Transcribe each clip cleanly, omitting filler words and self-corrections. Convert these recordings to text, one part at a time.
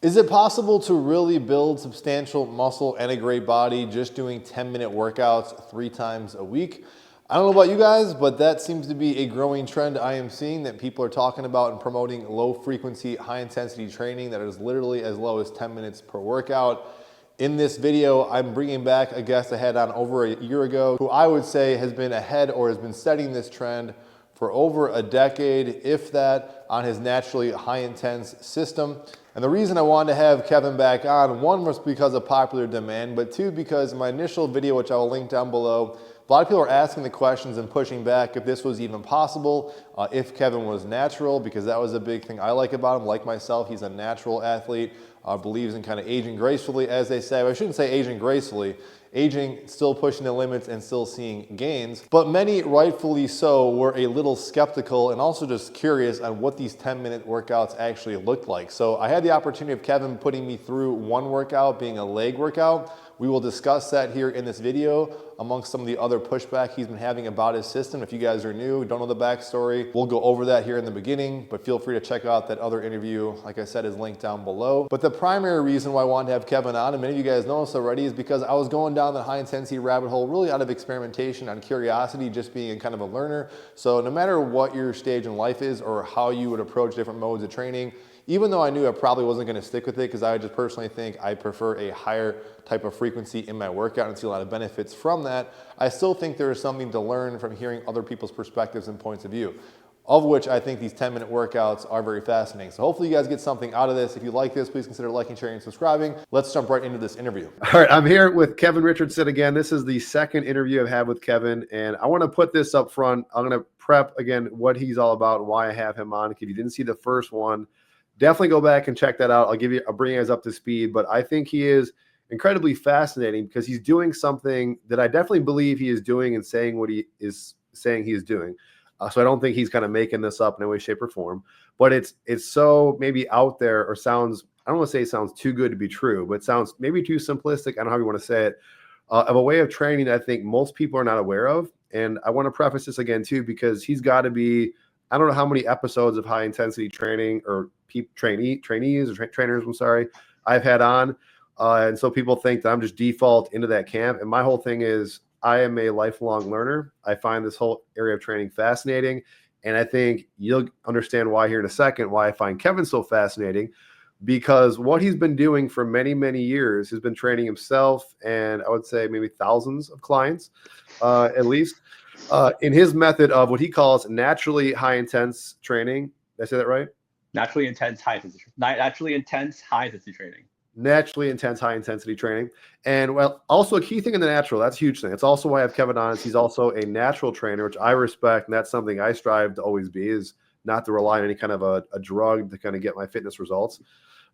Is it possible to really build substantial muscle and a great body just doing 10-minute workouts 3 times a week? I don't know about you guys, but that seems to be a growing trend I am seeing, that people are talking about and promoting low frequency, high intensity training that is literally as low as 10 minutes per workout. In this video, I'm bringing back a guest I had on over a year ago who I would say has been ahead or has been setting this trend for over a decade, if that, on his naturally high intense system. And the reason I wanted to have Kevin back on, one, was because of popular demand, but two, because in my initial video, which I will link down below, a lot of people are asking the questions and pushing back if this was even possible, if Kevin was natural, because that was a big thing I like about him. Like myself, he's a natural athlete, believes in kind of aging gracefully, as they say. I shouldn't say aging gracefully, aging, still pushing the limits and still seeing gains. But many, rightfully so, were a little skeptical and also just curious on what these 10-minute workouts actually looked like. So I had the opportunity of Kevin putting me through one workout, being a leg workout. We will discuss that here in this video amongst some of the other pushback he's been having about his system. If you guys are new, don't know the backstory, we'll go over that here in the beginning, but feel free to check out that other interview. Like I said, is linked down below. But the primary reason why I wanted to have Kevin on, and many of you guys know this already, is because I was going down the high intensity rabbit hole really out of experimentation on curiosity, just being a kind of a learner. So no matter what your stage in life is or how you would approach different modes of training, even though I knew I probably wasn't going to stick with it, because I just personally think I prefer a higher type of frequency in my workout and see a lot of benefits from that, I still think there is something to learn from hearing other people's perspectives and points of view, of which I think these 10-minute workouts are very fascinating. So hopefully you guys get something out of this. If you like this, please consider liking, sharing, and subscribing. Let's jump right into this interview. All right, I'm here with Kevin Richardson again. This is the second interview I've had with Kevin, and I want to put this up front. I'm going to prep again what he's all about and why I have him on. If you didn't see the first one, definitely go back and check that out. I'll bring you guys up to speed, but I think he is incredibly fascinating because he's doing something that I definitely believe he is doing and saying what he is saying he is doing. So I don't think he's kind of making this up in any way, shape, or form. But it's so maybe out there, or sounds, I don't want to say it sounds too good to be true, but it sounds maybe too simplistic. I don't know how you want to say it. Of a way of training I think most people are not aware of. And I want to preface this again too, because he's got to be, I don't know how many episodes of high intensity training or trainees or trainers, I'm sorry, I've had on. And so people think that I'm just default into that camp. And my whole thing is I am a lifelong learner. I find this whole area of training fascinating. And I think you'll understand why here in a second, why I find Kevin so fascinating, because what he's been doing for many, many years has been training himself and I would say maybe thousands of clients, at least, in his method of what he calls naturally high intense training. Did I say that right? Naturally intense high intensity training. Naturally intense high intensity training. And well, also a key thing in the natural, that's a huge thing. That's also why I have Kevin on. He's also a natural trainer, which I respect, and that's something I strive to always be, is not to rely on any kind of a drug to kind of get my fitness results.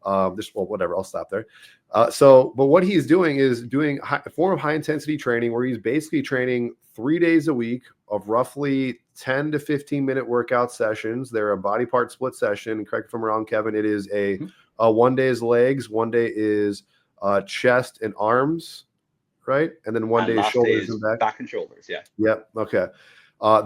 Well, whatever, I'll stop there. But what he's doing is doing a form of high intensity training where he's basically training 3 days a week of roughly 10 to 15 minute workout sessions. They're a body part split session. Correct me if I'm wrong, Kevin. It is a 1 day is legs, 1 day is chest and arms, right? And then one day is shoulders and back and shoulders. Yeah. Yep. Okay.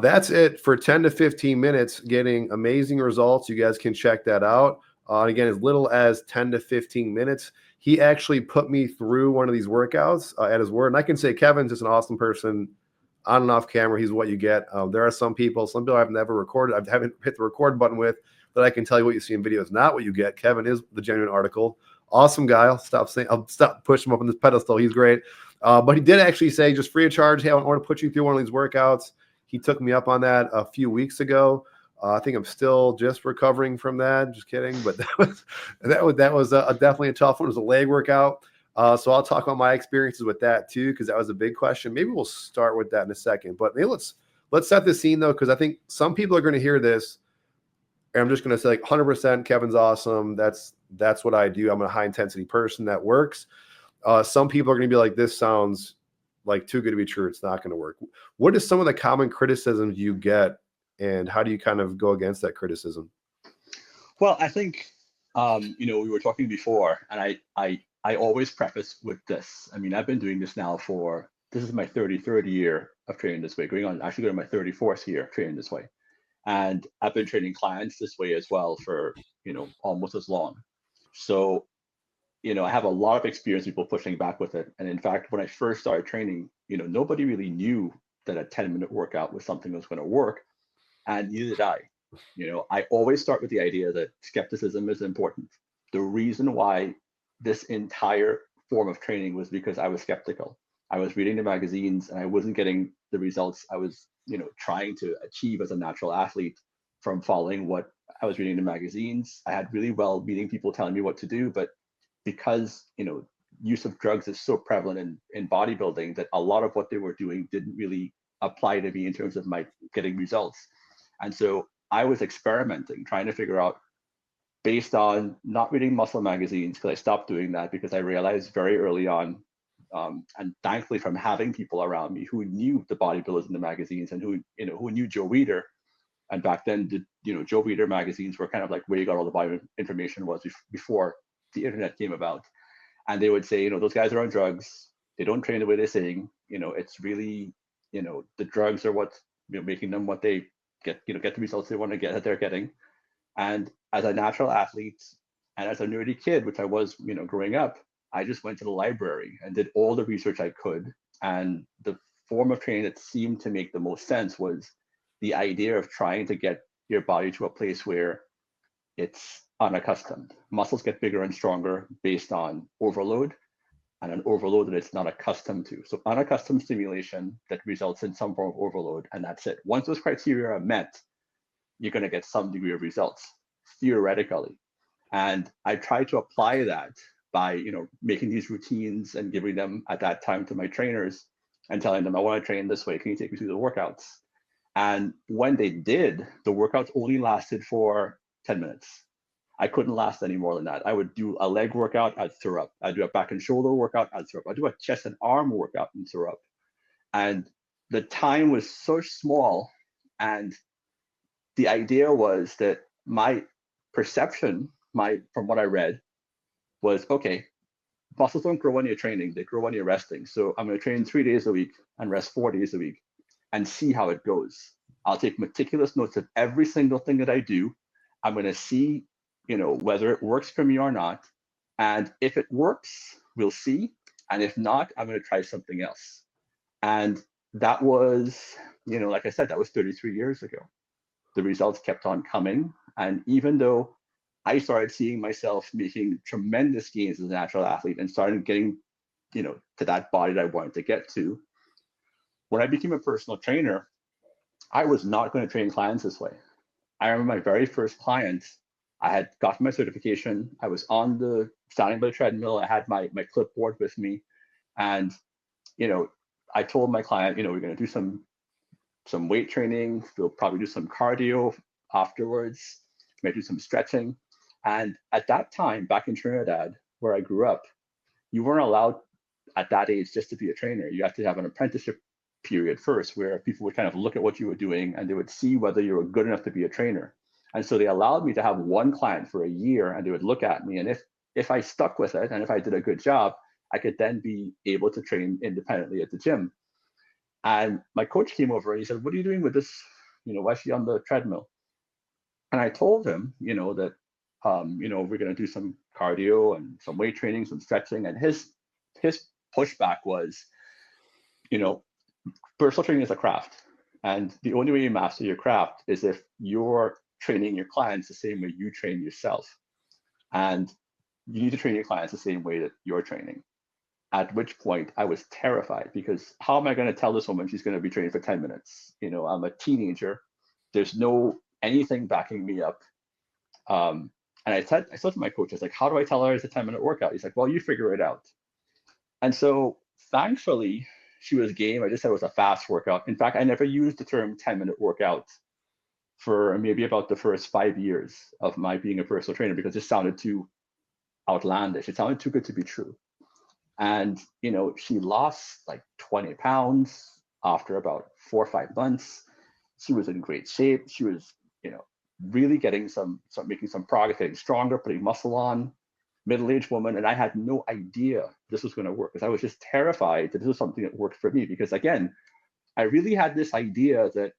That's it for 10 to 15 minutes, getting amazing results. You guys can check that out. Again, as little as 10 to 15 minutes. He actually put me through one of these workouts at his word. And I can say Kevin's just an awesome person on and off camera. He's what you get. There are some people I've never recorded, I haven't hit the record button with, that I can tell you what you see in video is not what you get. Kevin is the genuine article. Awesome guy. I'll stop pushing him up on this pedestal. He's great. But he did actually say, just free of charge, hey, I want to put you through one of these workouts. He took me up on that a few weeks ago. I think I'm still just recovering from that. Just kidding. But that was definitely a tough one. It was a leg workout. So I'll talk about my experiences with that too, because that was a big question. Maybe we'll start with that in a second. But maybe let's set the scene though, because I think some people are going to hear this, and I'm just going to say like 100% Kevin's awesome. That's what I do. I'm a high intensity person that works. Some people are going to be like, this sounds like too good to be true. It's not going to work. What is some of the common criticisms you get, and how do you kind of go against that criticism? Well, I think, we were talking before, and I always preface with this. I mean, I've been doing this now this is my 33rd year of training this way, going to my 34th year training this way. And I've been training clients this way as well for, almost as long. So I have a lot of experience people pushing back with it. And in fact, when I first started training, nobody really knew that a 10-minute workout was something that was going to work. And neither did I. I always start with the idea that skepticism is important. The reason why this entire form of training was because I was skeptical. I was reading the magazines and I wasn't getting the results I was, trying to achieve as a natural athlete from following what I was reading in the magazines. I had really well-meaning people telling me what to do, but because, use of drugs is so prevalent in bodybuilding, that a lot of what they were doing didn't really apply to me in terms of my getting results. And so I was experimenting, trying to figure out, based on not reading muscle magazines, because I stopped doing that because I realized very early on, and thankfully from having people around me who knew the bodybuilders in the magazines and who knew Joe Weider. And back then, Joe Weider magazines were kind of like where you got all the body information was before the internet came about. And they would say, those guys are on drugs. They don't train the way they're saying. It's really, the drugs are what's making them what they get the results they want to get that they're getting. And as a natural athlete and as a nerdy kid, which I was, growing up, I just went to the library and did all the research I could. And the form of training that seemed to make the most sense was the idea of trying to get your body to a place where it's unaccustomed. Muscles get bigger and stronger based on overload, and an overload that it's not accustomed to. So unaccustomed stimulation that results in some form of overload, and that's it. Once those criteria are met, you're going to get some degree of results, theoretically. And I tried to apply that by, making these routines and giving them at that time to my trainers and telling them, I want to train this way. Can you take me through the workouts? And when they did, the workouts only lasted for 10 minutes. I couldn't last any more than that. I would do a leg workout, I'd throw up. I'd do a back and shoulder workout, I'd throw up. I'd do a chest and arm workout and throw up. And the time was so small. And the idea was that my perception, from what I read, was, okay, muscles don't grow when you're training, they grow when you're resting. So I'm going to train 3 days a week and rest 4 days a week and see how it goes. I'll take meticulous notes of every single thing that I do. I'm going to see, whether it works for me or not. And if it works, we'll see. And if not, I'm going to try something else. And that was, like I said, that was 33 years ago. The results kept on coming. And even though I started seeing myself making tremendous gains as a natural athlete and started getting, to that body that I wanted to get to, when I became a personal trainer, I was not going to train clients this way. I remember my very first client, I had gotten my certification. I was standing by the treadmill. I had my clipboard with me. And, I told my client, we're going to do some weight training. We'll probably do some cardio afterwards. Maybe do some stretching. And at that time, back in Trinidad, where I grew up, you weren't allowed at that age just to be a trainer. You have to have an apprenticeship period first, where people would kind of look at what you were doing and they would see whether you were good enough to be a trainer. And so they allowed me to have one client for a year, and they would look at me. And if I stuck with it and if I did a good job, I could then be able to train independently at the gym. And my coach came over and he said, what are you doing with this? Why is she on the treadmill? And I told him, that, we're going to do some cardio and some weight training, some stretching. And his pushback was, personal training is a craft. And the only way you master your craft is if you're training your clients the same way you train yourself. And you need to train your clients the same way that you're training. At which point I was terrified, because how am I going to tell this woman she's going to be training for 10 minutes? I'm a teenager. There's no anything backing me up. And I said to my coach, I was like, how do I tell her it's a 10-minute workout? He's like, well, you figure it out. And so thankfully, she was game. I just said it was a fast workout. In fact, I never used the term 10-minute workout for maybe about the first 5 years of my being a personal trainer, because it sounded too outlandish. It sounded too good to be true. And, she lost like 20 pounds after about 4 or 5 months. She was in great shape. She was, really making some progress, getting stronger, putting muscle on, middle-aged woman. And I had no idea this was going to work, because I was just terrified that this was something that worked for me. Because again, I really had this idea that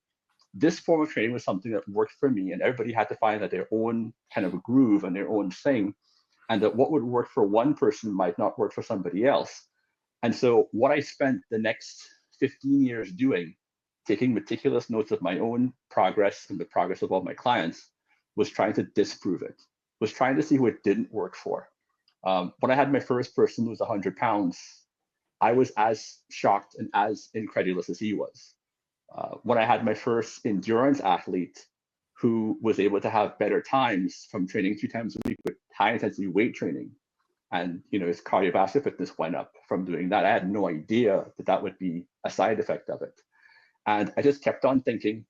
this form of training was something that worked for me, and everybody had to find that their own kind of a groove and their own thing. and that what would work for one person might not work for somebody else. And so what I spent the next 15 years doing, taking meticulous notes of my own progress and the progress of all my clients, was trying to disprove it, was trying to see who it didn't work for. When I had my first person lose 100 pounds, I was as shocked and as incredulous as he was. When I had my first endurance athlete who was able to have better times from training 2 times a week with high intensity weight training, and his cardiovascular fitness went up from doing that, I had no idea that that would be a side effect of it. And I just kept on thinking,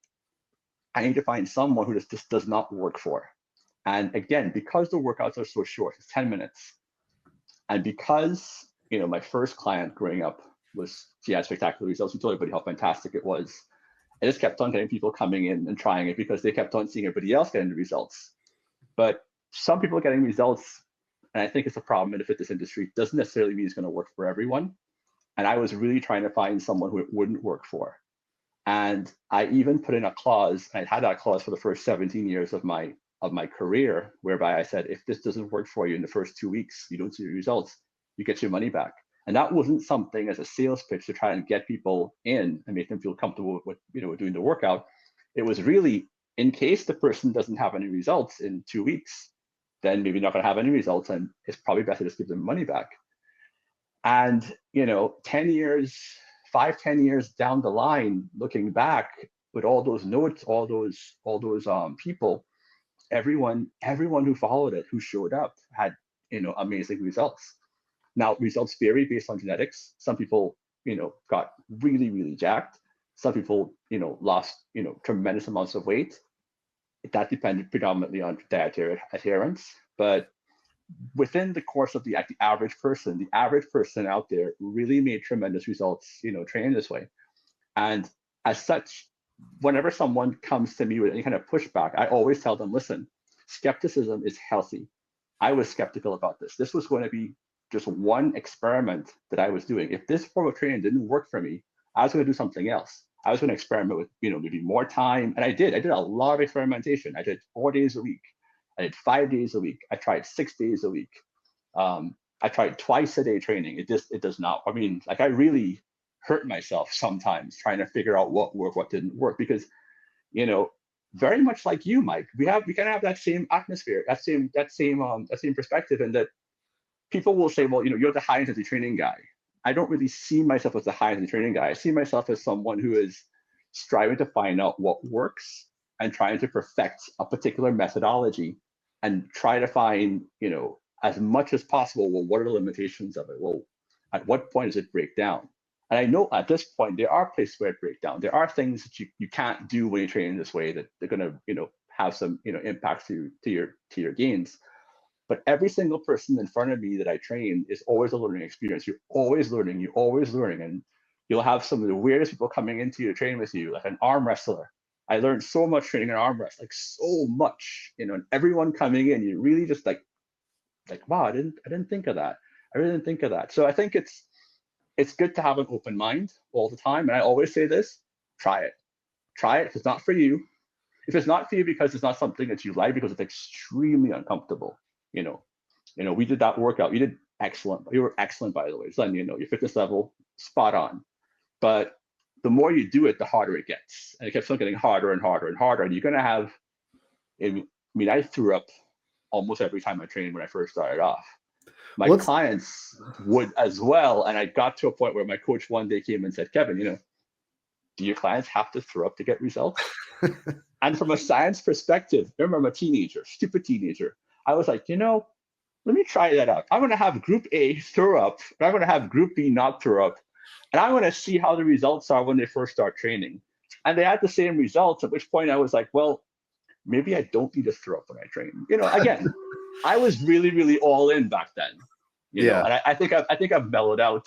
I need to find someone who this does not work for. And again, because the workouts are so short, it's 10 minutes. And because, my first client growing up she had spectacular results. She told everybody how fantastic it was. I just kept on getting people coming in and trying it because they kept on seeing everybody else getting the results. But some people are getting results, and I think it's a problem in the fitness industry, doesn't necessarily mean it's going to work for everyone. And I was really trying to find someone who it wouldn't work for. And I even put in a clause, and I had that clause for the first 17 years of my career, whereby I said, if this doesn't work for you in the first 2 weeks, you don't see the results, you get your money back. And that wasn't something as a sales pitch to try and get people in and make them feel comfortable with doing the workout. It was really, in case the person doesn't have any results in 2 weeks, then maybe not going to have any results, and it's probably better to just give them money back. And 10 years, 5-10 years down the line, looking back with all those notes, all those people, everyone who followed it, who showed up, had amazing results. Now, results vary based on genetics. Some people got really, really jacked. Some people lost tremendous amounts of weight. That depended predominantly on dietary adherence. But within the course of the average person out there really made tremendous results training this way. And as such, whenever someone comes to me with any kind of pushback, I always tell them, listen, skepticism is healthy. I was skeptical about this. This was going to be just one experiment that I was doing. If this form of training didn't work for me, I was going to do something else. I was going to experiment with maybe more time. And I did a lot of experimentation. I did 4 days a week. I did 5 days a week. I tried 6 days a week. I tried twice a day training. It does not. I mean, like, I really hurt myself sometimes trying to figure out what worked, what didn't work, because very much like you, Mike, we kind of have that same atmosphere, that same perspective, and that people will say, well, you're the high intensity training guy. I don't really see myself as the high intensity training guy. I see myself as someone who is striving to find out what works and trying to perfect a particular methodology and try to find, as much as possible, well, what are the limitations of it? Well, at what point does it break down? And I know at this point, there are places where it breaks down. There are things that you can't do when you train this way that they're going to, have some, impact to your gains. But every single person in front of me that I train is always a learning experience. You're always learning, and you'll have some of the weirdest people coming into your training with you, like an arm wrestler. I learned so much training an arm wrestling, like so much, and everyone coming in, you really just like, wow, I didn't think of that. I really didn't think of that. So I think it's good to have an open mind all the time. And I always say this, try it. If it's not for you. If it's not for you because it's not something that you like, because it's extremely uncomfortable, we did that workout. You did excellent. You were excellent, by the way. So, your fitness level, spot on. But the more you do it, the harder it gets. And it keeps on getting harder and harder and harder. And you're going to have, I threw up almost every time I trained when I first started off. My clients would as well. And I got to a point where my coach one day came and said, Kevin, do your clients have to throw up to get results? And from a science perspective, remember, I'm a teenager, stupid teenager. I was like, let me try that out. I'm going to have group A throw up, and I'm going to have group B not throw up. And I'm going to see how the results are when they first start training. And they had the same results, at which point I was like, well, maybe I don't need to throw up when I train. Again, I was really, really all in back then. You know, and I think I've mellowed out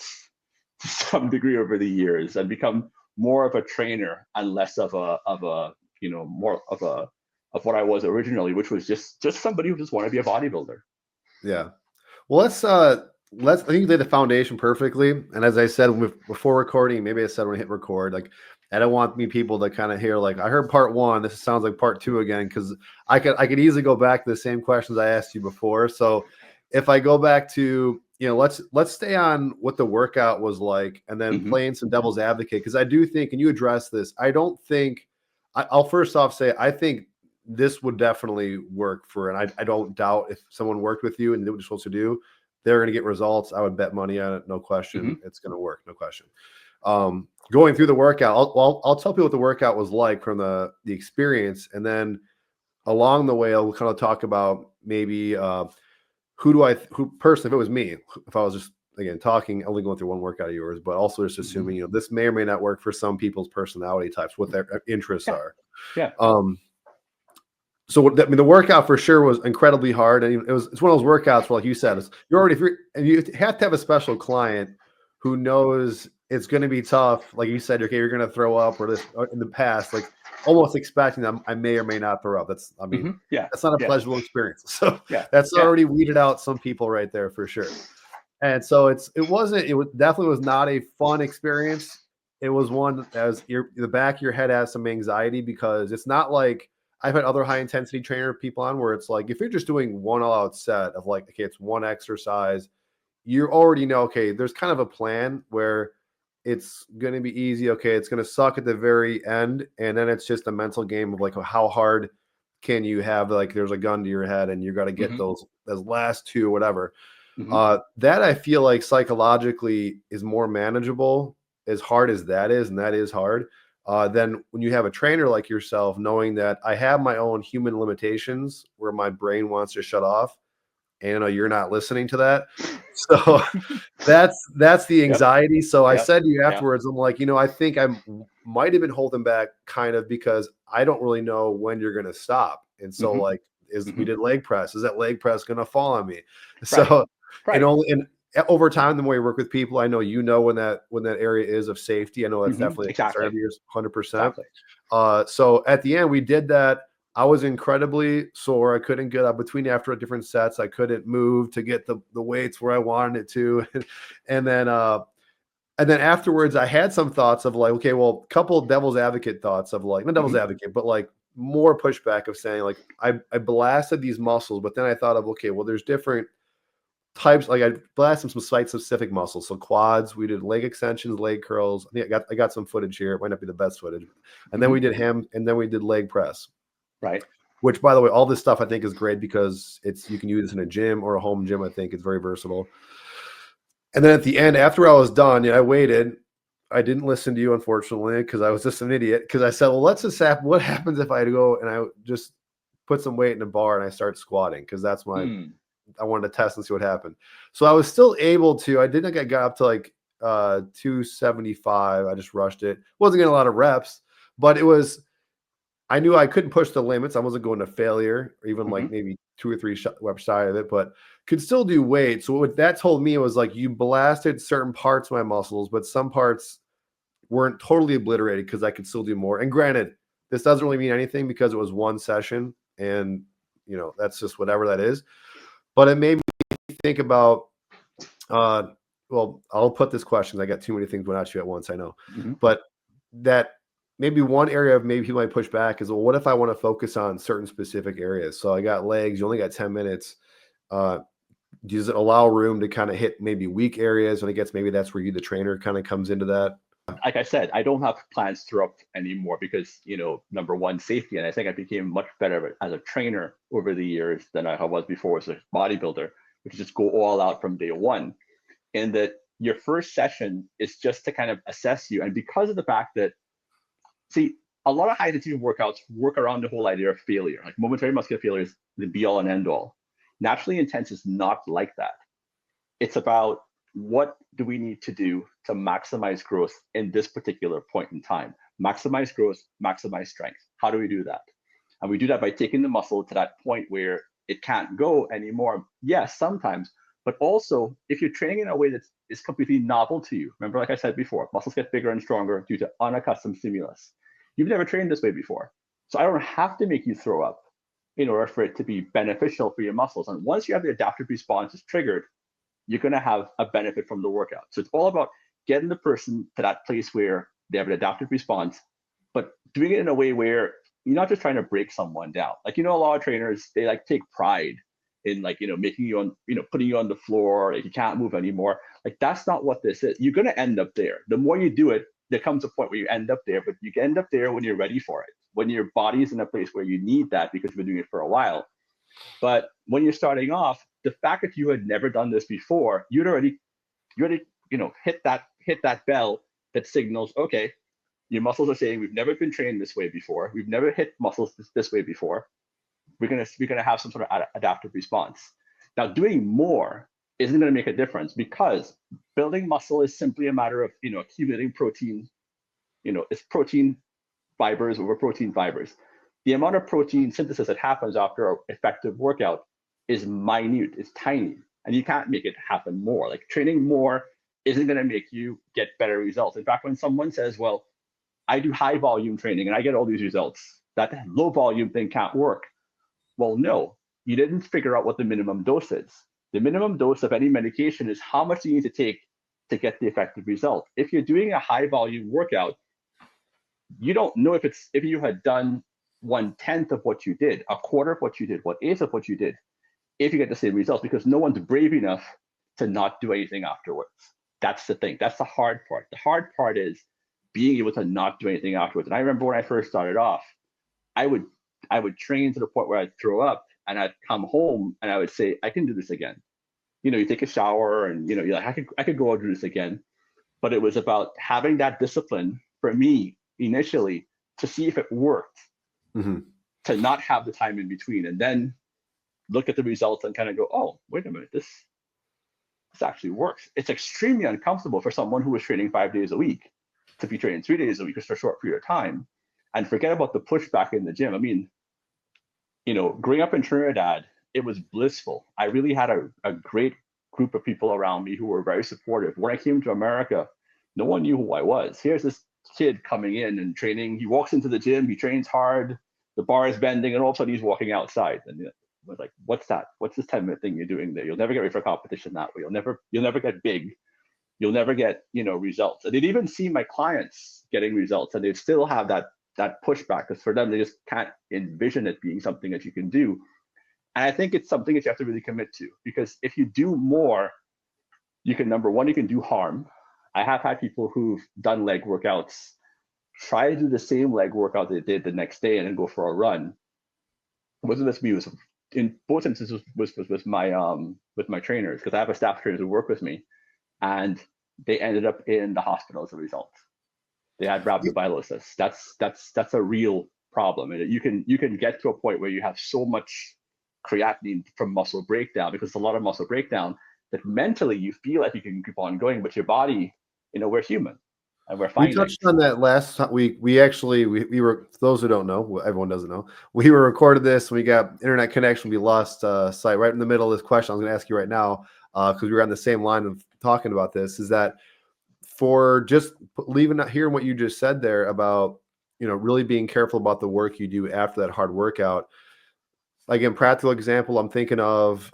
to some degree over the years and become more of a trainer and less of more of what I was originally, which was just somebody who just wanted to be a bodybuilder. Yeah. Well, I think you did the foundation perfectly. And as I said before recording, maybe I said when I hit record, like, I don't want people to kind of hear, like, I heard part one, this sounds like part two again, because I could easily go back to the same questions I asked you before. So if I go back to, let's stay on what the workout was like, and then playing some devil's advocate, because I do think, and you address this, I don't think, I'll first off say, I think this would definitely work for, and I don't doubt if someone worked with you and did what you're supposed to do, they're going to get results. I would bet money on it, no question. It's going to work, no question. Going through the workout, I'll tell people what the workout was like from the experience, and then along the way, I'll kind of talk about maybe who personally, if it was me, if I was just, again, talking, only going through one workout of yours, but also just assuming, this may or may not work for some people's personality types, what their interests are. Yeah. So the workout for sure was incredibly hard, and it's one of those workouts where, like you said, you have to have a special client who knows it's going to be tough. Like you said, okay, you're going to throw up, or this in the past, like almost expecting that I may or may not throw up. That's not a pleasurable experience. So that's already weeded out some people right there for sure. And so it definitely was not a fun experience. It was one as the back of your head has some anxiety, because it's not like I've had other high intensity trainer people on where it's like, if you're just doing one all out set of like, okay, it's one exercise, you already know, okay, there's kind of a plan where it's going to be easy. Okay, it's going to suck at the very end. And then it's just a mental game of like, how hard can you have, like, there's a gun to your head and you got to get those last two, whatever. That I feel like psychologically is more manageable, as hard as that is, and that is hard. Then when you have a trainer like yourself, knowing that I have my own human limitations where my brain wants to shut off, and you're not listening to that. So that's the anxiety. So I said to you afterwards, I'm like, I think I might have been holding back kind of because I don't really know when you're going to stop. And so like, we did leg press. Is that leg press going to fall on me? So, and over time, the more you work with people, I know, when that area is of safety. I know that's definitely a concern of yours, 100%. So at the end, we did that. I was incredibly sore. I couldn't get up between after different sets. I couldn't move to get the weights where I wanted it to. And then afterwards, I had some thoughts of like, okay, well, a couple of devil's advocate thoughts of like, not devil's advocate, but like more pushback of saying like, I blasted these muscles, but then I thought of, okay, well, there's different types. Like I blasted some site specific muscles. So quads, we did leg extensions, leg curls. I think I got some footage here. It might not be the best footage. And then we did and then we did leg press. Right. Which, by the way, all this stuff I think is great because you can use this in a gym or a home gym. I think it's very versatile. And then at the end, after I was done, I waited. I didn't listen to you, unfortunately, because I was just an idiot. Because I said, well, let's just what happens if I go and I just put some weight in a bar and I start squatting? Because that's I wanted to test and see what happened. So I was still able to. I didn't get up to like 275. I just rushed it. Wasn't getting a lot of reps, but it was. I knew I couldn't push the limits. I wasn't going to failure, or even like maybe 2 or 3 reps shy of it, but could still do weight. So what that told me was like, you blasted certain parts of my muscles, but some parts weren't totally obliterated because I could still do more. And granted, this doesn't really mean anything because it was one session, and that's just whatever that is. But it made me think about, well, I'll put this question. I got too many things going at you at once, I know, but that. Maybe one area of maybe people might push back is, well, what if I want to focus on certain specific areas? So I got legs, you only got 10 minutes. Does it allow room to kind of hit maybe weak areas? And I guess maybe that's where you, the trainer, kind of comes into that. Like I said, I don't have plans to throw up anymore because, number one, safety. And I think I became much better as a trainer over the years than I was before as a bodybuilder, which is just go all out from day one. And that your first session is just to kind of assess you. And because of the fact that, see, a lot of high intensity workouts work around the whole idea of failure. Like momentary muscular failure is the be all and end all. Naturally intense is not like that. It's about what do we need to do to maximize growth in this particular point in time. Maximize growth, maximize strength. How do we do that? And we do that by taking the muscle to that point where it can't go anymore. Yes, sometimes, but also if you're training in a way that is completely novel to you. Remember, like I said before, muscles get bigger and stronger due to unaccustomed stimulus. You've never trained this way before. So I don't have to make you throw up in order for it to be beneficial for your muscles. And once you have the adaptive response triggered, you're going to have a benefit from the workout. So it's all about getting the person to that place where they have an adaptive response, but doing it in a way where you're not just trying to break someone down. Like, a lot of trainers, they like take pride in like, making you on, putting you on the floor, like you can't move anymore. Like that's not what this is. You're going to end up there. The more you do it, there comes a point where you end up there, but you end up there when you're ready for it, when your body is in a place where you need that because you've been doing it for a while. But when you're starting off, the fact that you had never done this before, you already, hit that bell that signals, okay, your muscles are saying we've never been trained this way before. We've never hit muscles this way before. We're gonna have some sort of adaptive response. Now, doing more isn't going to make a difference because building muscle is simply a matter of accumulating protein. It's protein fibers over protein fibers. The amount of protein synthesis that happens after an effective workout is minute, it's tiny, and you can't make it happen more. Like training more isn't going to make you get better results. In fact, when someone says, well, I do high volume training and I get all these results, that low volume thing can't work. Well, no, you didn't figure out what the minimum dose is. The minimum dose of any medication is how much you need to take to get the effective result. If you're doing a high volume workout, you don't know if you had done 1/10 of what you did, a quarter of what you did, 1/8 of what you did, if you get the same results, because no one's brave enough to not do anything afterwards. That's the thing. That's the hard part. The hard part is being able to not do anything afterwards. And I remember when I first started off, I would train to the point where I'd throw up and I'd come home and I would say, I can do this again. You take a shower and you're like, I could go and do this again. But it was about having that discipline for me initially to see if it worked, to not have the time in between, and then look at the results and kind of go, oh, wait a minute, this actually works. It's extremely uncomfortable for someone who was training 5 days a week to be training 3 days a week just for a short period of time. And forget about the pushback in the gym. I mean, growing up in Trinidad, it was blissful. I really had a great group of people around me who were very supportive. When I came to America, no one knew who I was. Here's this kid coming in and training. He walks into the gym, he trains hard, the bar is bending, and all of a sudden he's walking outside. And I was like, what's that? What's this 10-minute thing you're doing there? You'll never get ready for competition that way. You'll never get big. You'll never get, results. And they'd even see my clients getting results, and they'd still have that pushback, because for them, they just can't envision it being something that you can do. And I think it's something that you have to really commit to, because if you do more, you can, number one, you can do harm. I have had people who've done leg workouts try to do the same leg workout they did the next day and then go for a run. It wasn't just me. It was, in both instances, was with my trainers, because I have a staff trainer who work with me, and they ended up in the hospital as a result. They had rhabdomyolysis. That's a real problem. And you can get to a point where you have so much creatinine from muscle breakdown, because it's a lot of muscle breakdown, that mentally you feel like you can keep on going, but your body, we're human and we're finding. We touched on that last week. We were, for those who don't know, everyone doesn't know, we were recorded this. We got internet connection. We lost sight right in the middle of this question. I was going to ask you right now, because we were on the same line of talking about this, is that for just hearing what you just said there about, really being careful about the work you do after that hard workout. Again, practical example I'm thinking of,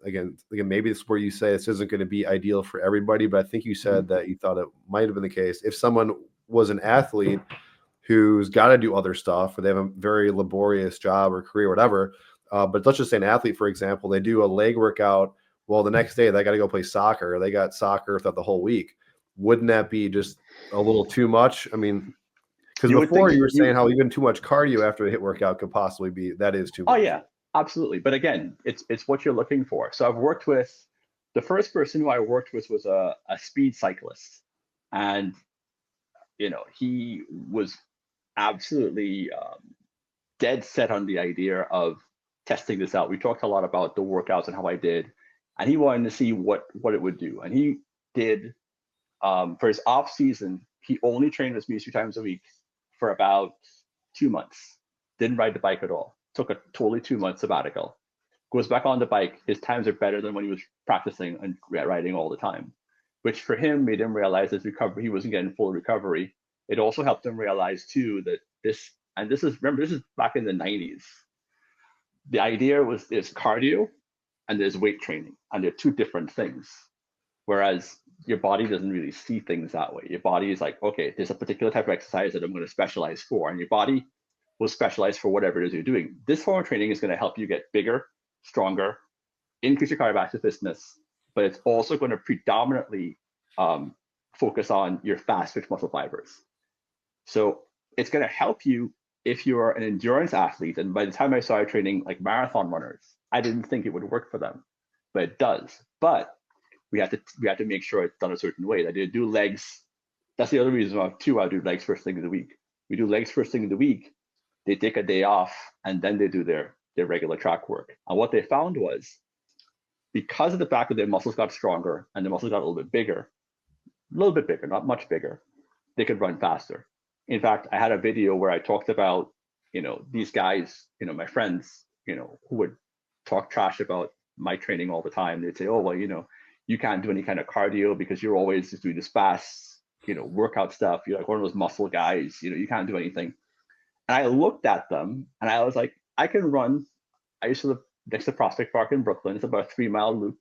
again, maybe this is where you say this isn't going to be ideal for everybody, but I think you said that you thought it might have been the case. If someone was an athlete who's got to do other stuff, or they have a very laborious job or career, or whatever, but let's just say an athlete, for example, they do a leg workout. Well, the next day they got to go play soccer. They got soccer throughout the whole week. Wouldn't that be just a little too much? I mean, because before you were saying how even too much cardio after a hit workout could possibly be, that is too much. Oh yeah, absolutely. But again, it's what you're looking for. So I've worked with, the first person who I worked with was a speed cyclist, and he was absolutely dead set on the idea of testing this out. We talked a lot about the workouts and how I did, and he wanted to see what it would do. And he did, for his off season, he only trained with me 2 times a week for about 2 months. Didn't ride the bike at all. Took a totally 2-month sabbatical. Goes back on the bike. His times are better than when he was practicing and riding all the time, which for him made him realize his recovery, he wasn't getting full recovery. It also helped him realize too that this is back in the 90s. The idea was there's cardio and there's weight training, and they're 2 different things. Whereas your body doesn't really see things that way. Your body is like, okay, there's a particular type of exercise that I'm going to specialize for, and your body will specialize for whatever it is you're doing. This form of training is going to help you get bigger, stronger, increase your cardiovascular fitness, but it's also going to predominantly focus on your fast twitch muscle fibers. So it's going to help you if you're an endurance athlete. And by the time I started training like marathon runners, I didn't think it would work for them, but it does. But we have to make sure it's done a certain way. I did do legs. That's the other reason why too. I do legs first thing of the week. We do legs first thing of the week. They take a day off and then they do their regular track work. And what they found was, because of the fact that their muscles got stronger and the muscles got a little bit bigger, not much bigger, they could run faster. In fact, I had a video where I talked about, these guys, my friends, who would talk trash about my training all the time. They'd say, oh, well, you can't do any kind of cardio because you're always just doing this fast, workout stuff. You're like one of those muscle guys, you can't do anything. And I looked at them and I was like, I can run. I used to live next to Prospect Park in Brooklyn. It's about a 3-mile loop.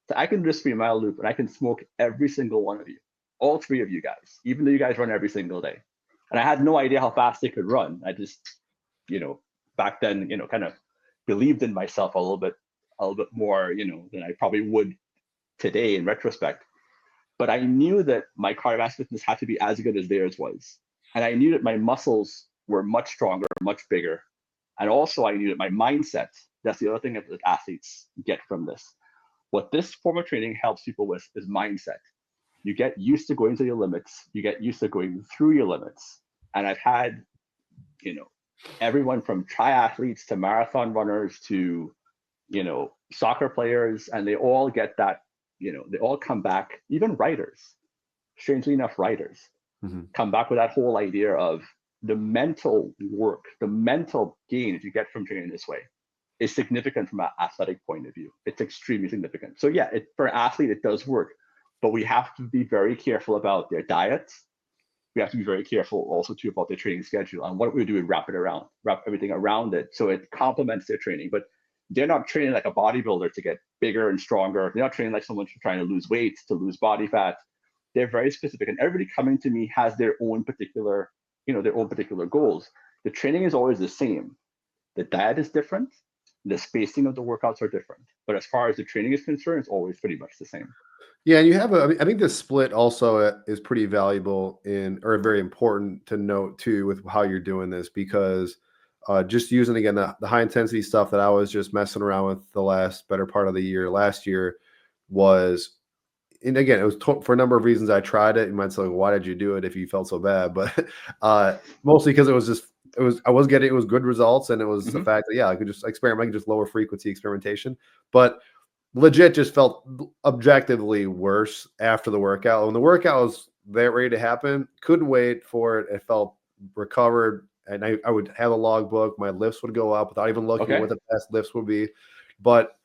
So I can do this 3-mile loop and I can smoke every single one of you, all 3 of you guys, even though you guys run every single day. And I had no idea how fast they could run. I just, back then, kind of believed in myself a little bit more, than I probably would today in retrospect. But I knew that my cardiovascular fitness had to be as good as theirs was. And I knew that my muscles were much stronger, much bigger. And also I knew that my mindset, that's the other thing that athletes get from this. What this form of training helps people with is mindset. You get used to going to your limits. You get used to going through your limits. And I've had, everyone from triathletes to marathon runners to, soccer players, and they all get that, they all come back, even writers, strangely enough, writers come back with that whole idea of the mental work, the mental gains you get from training this way is significant from an athletic point of view. It's extremely significant. So yeah, for an athlete, it does work, but we have to be very careful about their diets. We have to be very careful also too about their training schedule, and what we do is wrap everything around it so it complements their training. But they're not training like a bodybuilder to get bigger and stronger. They're not training like someone trying to lose weight, to lose body fat. They're very specific, and everybody coming to me has their own particular, their own particular goals. The training is always the same. The diet is different. The spacing of the workouts are different. But as far as the training is concerned, it's always pretty much the same. Yeah, and you have I think the split also is pretty valuable or very important to note too with how you're doing this, because just using again the high intensity stuff that I was just messing around with the better part of the year last year was, and again, it was for a number of reasons I tried it. You might say, why did you do it if you felt so bad? But mostly because it was getting good results, and it was the fact that I could just experiment, I could just lower frequency experimentation, but legit just felt objectively worse after the workout. When the workout was ready to happen, couldn't wait for it. It felt recovered, and I would have a logbook. My lifts would go up without even looking at what the best lifts would be. But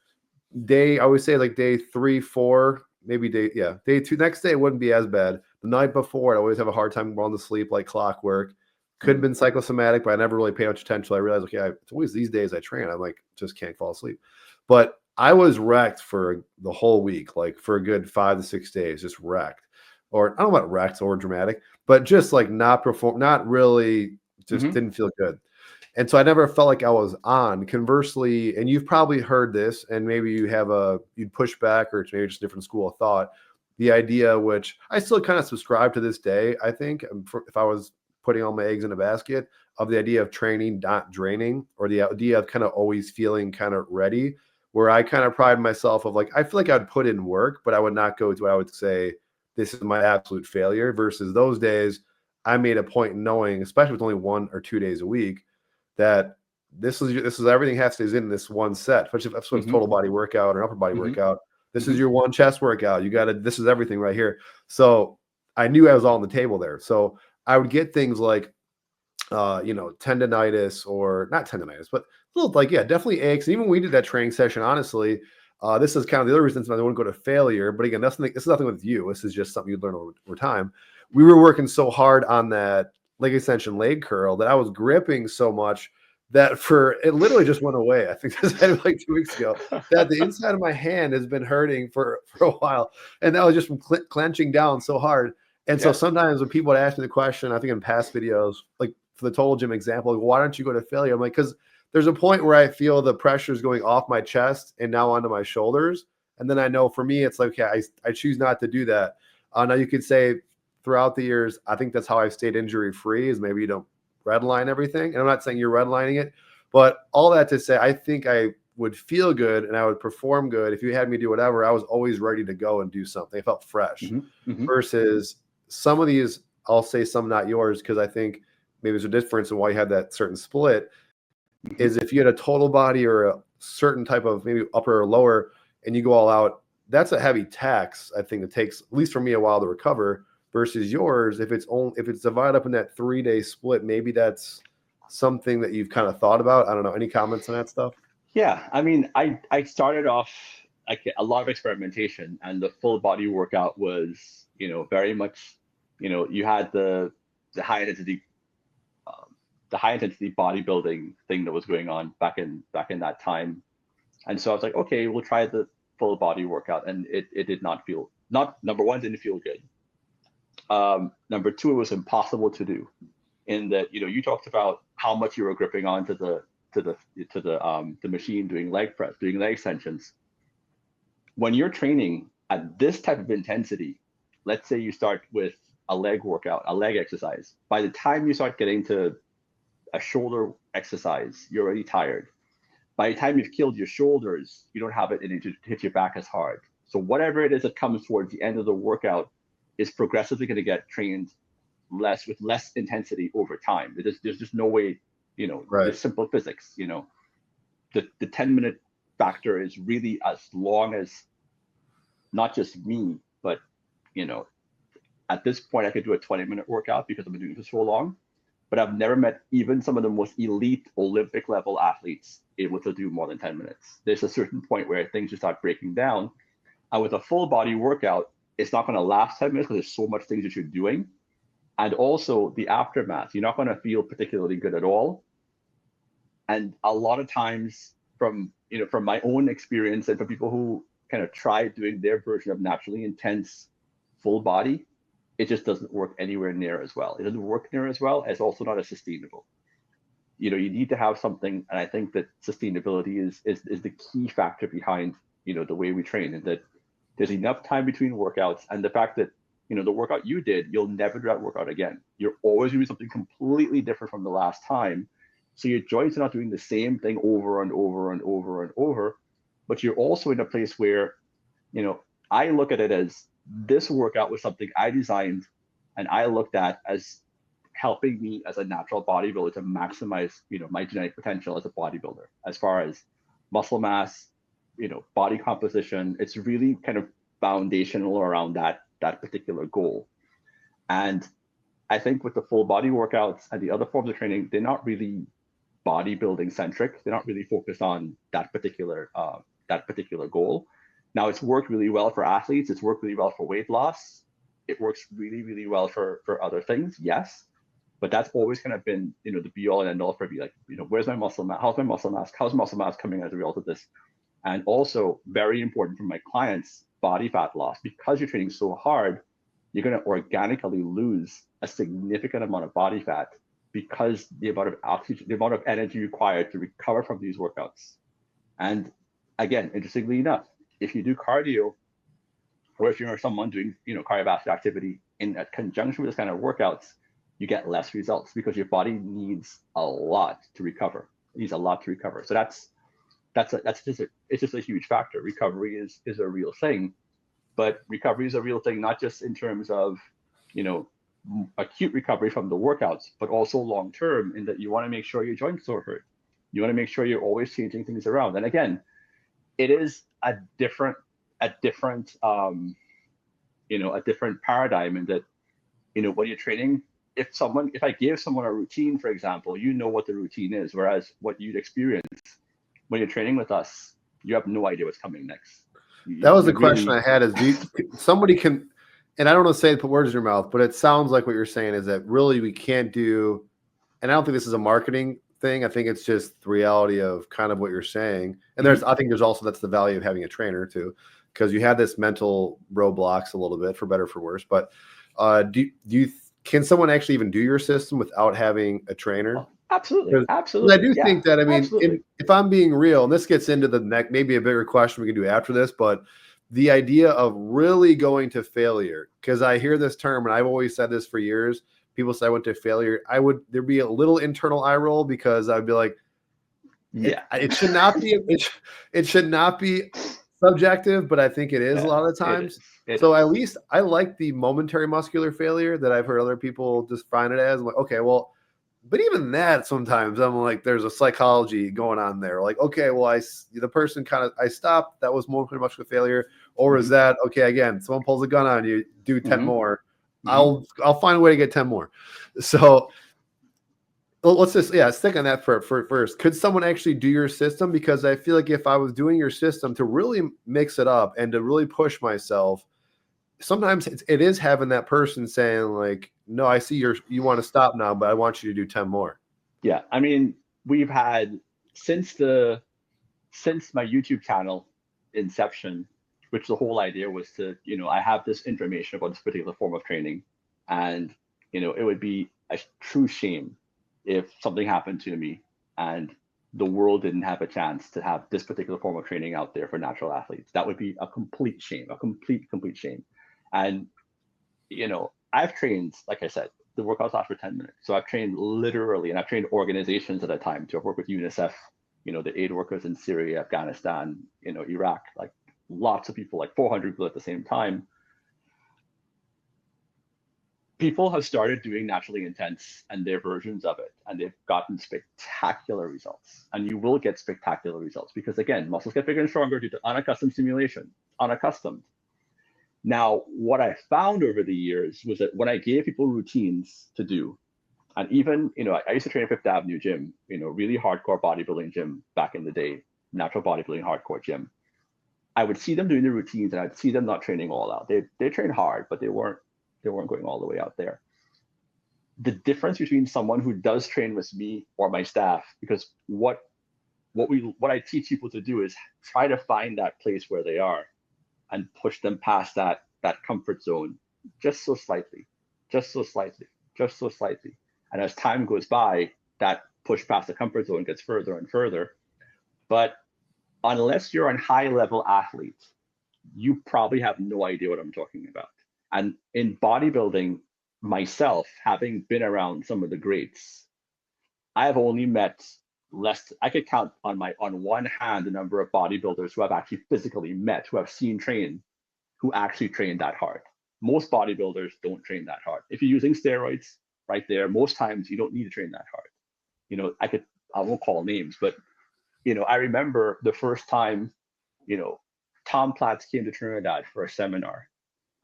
I would say like day 3, 4, maybe day 2. Next day it wouldn't be as bad. The night before, I always have a hard time going to sleep like clockwork. Could have been psychosomatic, but I never really paid much attention. I realized, it's always these days I train, I'm like, just can't fall asleep. But I was wrecked for the whole week, like for a good 5 to 6 days, just wrecked. Or I don't know about wrecked or dramatic, but just like not really, just didn't feel good. And so I never felt like I was on. Conversely, and you've probably heard this, and maybe you'd push back, or it's maybe just a different school of thought. The idea, which I still kind of subscribe to this day, I think, if I was putting all my eggs in a basket, of the idea of training, not draining, or the idea of kind of always feeling kind of ready, where I kind of pride myself of like, I feel like I'd put in work, but I would not go to what I would say, this is my absolute failure, versus those days I made a point knowing, especially with only 1 or 2 days a week, that this is everything has to is in this one set, especially if it's total body workout or upper body workout. This is your one chest workout. This is everything right here. So I knew I was all on the table there. So I would get things like, tendonitis, or not tendonitis, but little definitely aches. And even when we did that training session, honestly, this is kind of the other reason I don't want to go to failure. But again, this is nothing with you. This is just something you learn over time. We were working so hard on that leg extension, leg curl, that I was gripping so much that it literally just went away. I think this happened like 2 weeks ago, that the inside of my hand has been hurting for a while. And that was just from clenching down so hard. And so sometimes when people would ask me the question, I think in past videos, like for the total gym example, like, why don't you go to failure? I'm like, because there's a point where I feel the pressure is going off my chest and now onto my shoulders. And then I know for me, it's like, okay, I choose not to do that. Now you could say throughout the years, I think that's how I've stayed injury free, is maybe you don't redline everything. And I'm not saying you're redlining it, but all that to say, I think I would feel good and I would perform good. If you had me do whatever, I was always ready to go and do something. I felt fresh versus some of these, I'll say some not yours, because I think maybe there's a difference in why you had that certain split, is if you had a total body or a certain type of maybe upper or lower and you go all out, that's a heavy tax. I think it takes, at least for me, a while to recover, versus yours. If it's divided up in that 3-day split, maybe that's something that you've kind of thought about. I don't know. Any comments on that stuff? Yeah, I mean, I started off like a lot of experimentation, and the full body workout was, very much, you had the high intensity bodybuilding thing that was going on back in that time. And so I was like, okay, we'll try the full body workout. And it did not feel, number one, didn't feel good. Number two, it was impossible to do, in that, you talked about how much you were gripping onto the machine, doing leg press, doing leg extensions. When you're training at this type of intensity, let's say you start with a leg workout, a leg exercise. By the time you start getting to a shoulder exercise, you're already tired. By the time you've killed your shoulders, you don't have it in it to hit your back as hard. So whatever it is that comes towards the end of the workout is progressively going to get trained with less intensity over time. There's just no way, Right. It's simple physics. The 10-minute factor is really as long as, not just me, but at this point I could do a 20-minute workout because I've been doing it for so long. But I've never met even some of the most elite Olympic level athletes able to do more than 10 minutes. There's a certain point where things just start breaking down. And with a full body workout, it's not going to last 10 minutes because there's so much things that you're doing. And also the aftermath, you're not going to feel particularly good at all. And a lot of times from my own experience and for people who kind of try doing their version of naturally intense full body, it just doesn't work anywhere near as well. It doesn't work near as well. It's also not as sustainable. You need to have something, and I think that sustainability is the key factor behind the way we train, and that there's enough time between workouts, and the fact that the workout you did, you'll never do that workout again. You're always doing something completely different from the last time, so your joints are not doing the same thing over and over and over and over. But you're also in a place where I look at it as, this workout was something I designed and I looked at as helping me as a natural bodybuilder to maximize, my genetic potential as a bodybuilder, as far as muscle mass, body composition. It's really kind of foundational around that particular goal. And I think with the full body workouts and the other forms of training, they're not really bodybuilding centric. They're not really focused on that particular goal. Now, it's worked really well for athletes. It's worked really well for weight loss. It works really, really well for other things, yes. But that's always kind of been, the be all and end all for me. Like, where's my muscle mass? How's my muscle mass? How's muscle mass coming as a result of this? And also, very important for my clients, body fat loss. Because you're training so hard, you're going to organically lose a significant amount of body fat, because the amount of oxygen, the amount of energy required to recover from these workouts. And again, interestingly enough, if you do cardio, or if you're someone doing, cardiovascular activity in conjunction with this kind of workouts, you get less results because your body needs a lot to recover. It needs a lot to recover. So it's just a huge factor. Recovery is a real thing, but recovery is a real thing, not just in terms of, acute recovery from the workouts, but also long-term, in that you want to make sure your joints don't hurt. You want to make sure you're always changing things around. And again, it is a different paradigm, in that, when you're training, if I gave someone a routine, for example, what the routine is, whereas what you'd experience when you're training with us, you have no idea what's coming next. That was the question I had, is somebody can, and I don't want to say put words in your mouth, but it sounds like what you're saying is that really we can't do, and I don't think this is a marketing thing. I think it's just the reality of kind of what you're saying. And I think there's also, that's the value of having a trainer too, because you have this mental roadblocks a little bit, for better or for worse. But can someone actually even do your system without having a trainer? Absolutely, 'Cause I absolutely, do yeah, think that, I mean, absolutely. if I'm being real, and this gets into the next, maybe a bigger question we can do after this, but the idea of really going to failure, because I hear this term, and I've always said this for years. People say I went to failure. There'd be a little internal eye roll because I'd be like, Yeah, it should not be, it should not be subjective, but I think it is a lot of the it is. times. It So is. at least I like the momentary muscular failure that I've heard other people define it as. I'm like, okay, well, but even that, sometimes I'm like, there's a psychology going on there. Like, okay, well, the person kind of, I stopped. That was more pretty much a failure. Or is Hmm. that okay? Again, someone pulls a gun on you, do 10 Hmm. more. Hmm. I'll find a way to get 10 more. So let's just stick on that for first. Could someone actually do your system? Because I feel like if I was doing your system to really mix it up and to really push myself, sometimes it is having that person saying like, no, I see you want to stop now, but I want you to do 10 more. Yeah, I mean, we've had since the since my YouTube channel inception, which the whole idea was to, I have this information about this particular form of training, and it would be a true shame if something happened to me and the world didn't have a chance to have this particular form of training out there for natural athletes. That would be a complete shame, a complete shame. And I've trained, like I said, the workouts last for 10 minutes. So I've trained literally, and I've trained organizations at a time to work with UNICEF, the aid workers in Syria, Afghanistan, Iraq, like lots of people, like 400 people at the same time. People have started doing naturally intense and their versions of it, and they've gotten spectacular results. And you will get spectacular results because, again, muscles get bigger and stronger due to unaccustomed stimulation, unaccustomed. Now, what I found over the years was that when I gave people routines to do, and even, I used to train at Fifth Avenue gym, really hardcore bodybuilding gym back in the day, natural bodybuilding hardcore gym. I would see them doing the routines and I'd see them not training all out. They trained hard, but they weren't going all the way out there. The difference between someone who does train with me or my staff, because what I teach people to do is try to find that place where they are and push them past that comfort zone just so slightly, just so slightly, just so slightly. And as time goes by, that push past the comfort zone gets further and further. But unless you're a high level athlete, you probably have no idea what I'm talking about. And in bodybuilding, myself, having been around some of the greats, I've only met less. I could count on one hand the number of bodybuilders who I've actually physically met, who I've seen train, who actually train that hard. Most bodybuilders don't train that hard. If you're using steroids, right there, most times you don't need to train that hard. I won't call names, but I remember the first time, you know, Tom Platts came to Trinidad for a seminar,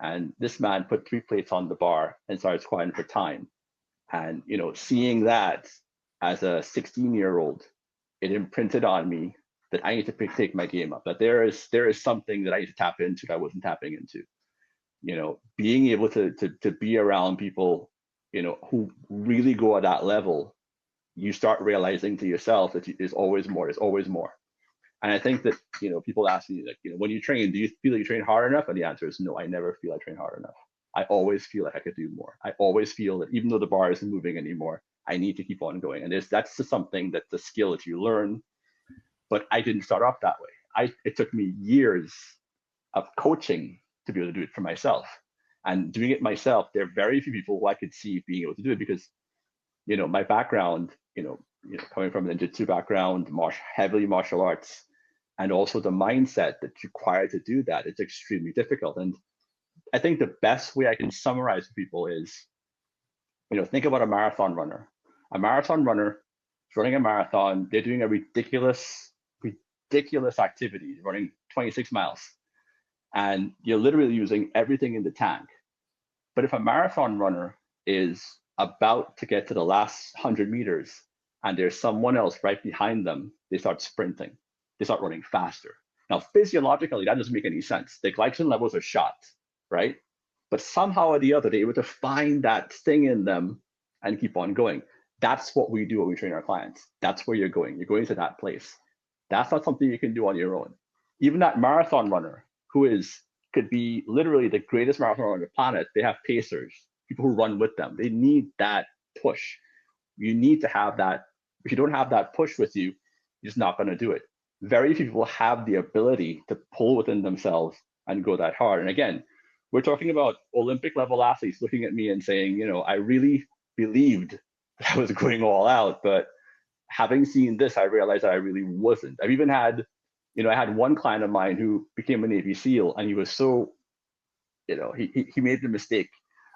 and this man put 3 plates on the bar and started squatting for time. And seeing that as a 16-year-old, it imprinted on me that I need to take my game up. That there is something that I need to tap into that I wasn't tapping into. Being able to be around people, who really go at that level, you start realizing to yourself that there's always more. There's always more. And I think that, people ask me, like, when you train, do you feel like you train hard enough? And the answer is no, I never feel I train hard enough. I always feel like I could do more. I always feel that even though the bar isn't moving anymore, I need to keep on going. And that's just something that's a skill that you learn. But I didn't start off that way. It took me years of coaching to be able to do it for myself. And doing it myself, there are very few people who I could see being able to do it because, my background, coming from an jiu-jitsu background, heavily martial arts, and also the mindset that's required to do that, it's extremely difficult. And I think the best way I can summarize for people is, think about a marathon runner. A marathon runner is running a marathon. They're doing a ridiculous activity, running 26 miles, and you're literally using everything in the tank. But if a marathon runner is about to get to the last 100 meters and there's someone else right behind them, they start sprinting. They start running faster. Now, physiologically, that doesn't make any sense. The glycogen levels are shot, right? But somehow or the other, they're able to find that thing in them and keep on going. That's what we do when we train our clients. That's where you're going. You're going to that place. That's not something you can do on your own. Even that marathon runner who could be literally the greatest marathon runner on the planet, they have pacers, people who run with them. They need that push. You need to have that If you don't have that push with you, you're just not going to do it. Very few people have the ability to pull within themselves and go that hard. And again, we're talking about Olympic level athletes looking at me and saying, I really believed that I was going all out, but having seen this, I realized that I really wasn't. I've even had, I had one client of mine who became a Navy SEAL, and he was so, he made the mistake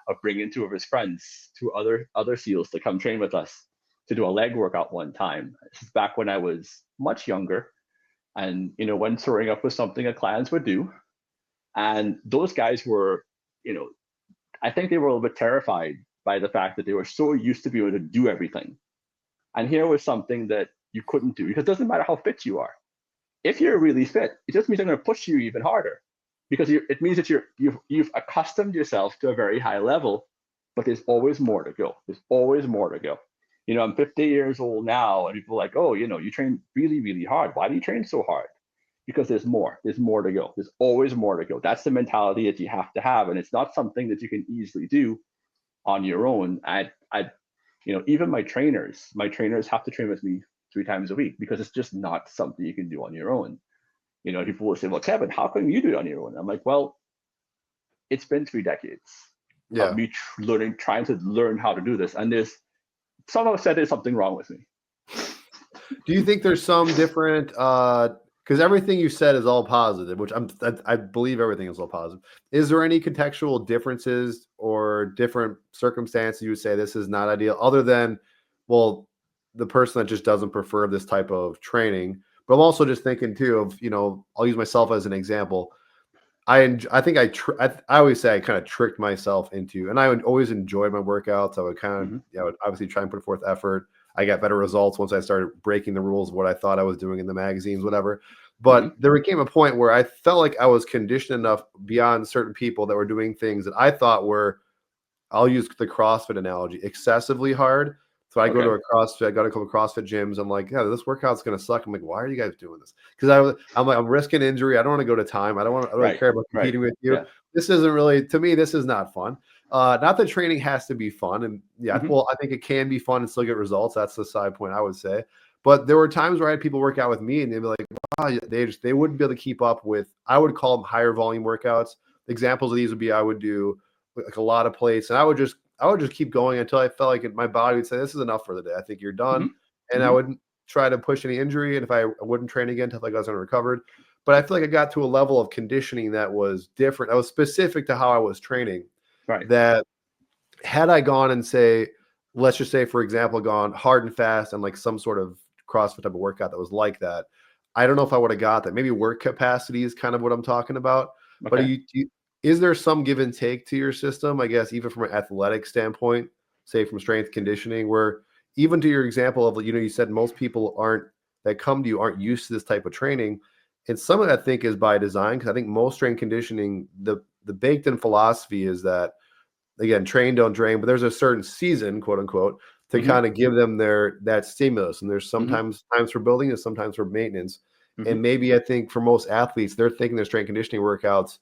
of bringing two of his friends, two other SEALs, to come train with us to do a leg workout one time. This is back when I was much younger, and when soaring up was something that clients would do, and those guys were, I think they were a little bit terrified by the fact that they were so used to being able to do everything. And here was something that you couldn't do, because it doesn't matter how fit you are. If you're really fit, it just means they're going to push you even harder, because it means that you've accustomed yourself to a very high level, but there's always more to go. There's always more to go. I'm 50 years old now, and people are like, oh, you train really, really hard. Why do you train so hard? Because there's more. There's more to go. There's always more to go. That's the mentality that you have to have, and it's not something that you can easily do on your own. Even my trainers have to train with me 3 times a week, because it's just not something you can do on your own. People will say, well, Kevin, how come you do it on your own? I'm like, well, it's been 3 decades of me trying to learn how to do this. And someone said there's something wrong with me. Do you think there's some different, because everything you said is all positive, which I believe everything is all positive. Is there any contextual differences or different circumstances you would say this is not ideal, other than, well, the person that just doesn't prefer this type of training? But I'm also just thinking too of, I'll use myself as an example. I think I always say I kind of tricked myself into, and I would always enjoy my workouts. I would kind of, would obviously try and put forth effort. I got better results once I started breaking the rules of what I thought I was doing in the magazines, whatever. But there became a point where I felt like I was conditioned enough beyond certain people that were doing things that I thought were, I'll use the CrossFit analogy, excessively hard. So I go to a CrossFit, I got a couple of CrossFit gyms. I'm like, yeah, this workout's going to suck. I'm like, why are you guys doing this? Because I'm like, I'm risking injury. I don't want to go to time. I don't care about competing with you. Yeah. This isn't really, to me, this is not fun. Not that training has to be fun. And well, I think it can be fun and still get results. That's the side point I would say. But there were times where I had people work out with me and they'd be like, wow, they wouldn't be able to keep up with, I would call them higher volume workouts. Examples of these would be, I would do like a lot of plates, and I would just keep going until I felt like my body would say, this is enough for the day. I think you're done. And I wouldn't try to push any injury. And if I wouldn't train again until I was recovered. But I feel like I got to a level of conditioning that was different. I was specific to how I was training. Right. That had I gone and let's just say, for example, gone hard and fast and like some sort of CrossFit type of workout that was like that, I don't know if I would have got that. Maybe work capacity is kind of what I'm talking about. Okay. But is there some give and take to your system, I guess, even from an athletic standpoint, say from strength conditioning, where even to your example of, you said most people that come to you aren't used to this type of training. And some of that I think is by design, because I think most strength conditioning, the baked in philosophy is that, again, train, don't drain, but there's a certain season, quote unquote, to kind of give them that stimulus. And there's sometimes times for building and sometimes for maintenance. And maybe I think for most athletes, they're thinking their strength conditioning workouts,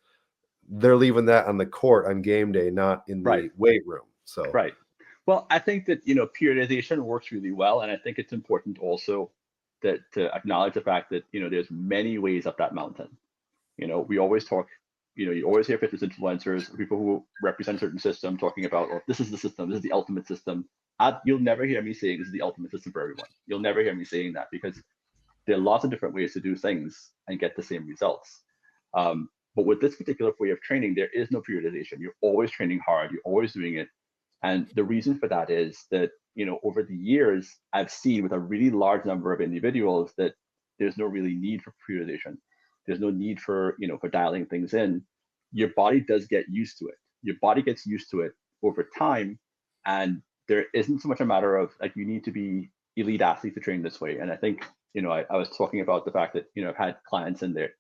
they're leaving that on the court on game day, not in the weight room. So Well, I think that periodization works really well, and I think it's important also to acknowledge the fact that there's many ways up that mountain. We always talk. You always hear fitness influencers, people who represent certain system, talking about, oh, this is the system, this is the ultimate system. You'll never hear me saying this is the ultimate system for everyone. You'll never hear me saying that, because there are lots of different ways to do things and get the same results. But with this particular way of training, there is no periodization. You're always training hard. You're always doing it. And the reason for that is that, over the years, I've seen with a really large number of individuals that there's no really need for periodization. There's no need for, for dialing things in. Your body does get used to it. Your body gets used to it over time. And there isn't so much a matter of like, you need to be elite athlete to train this way. And I think, I was talking about the fact that, I've had clients in there.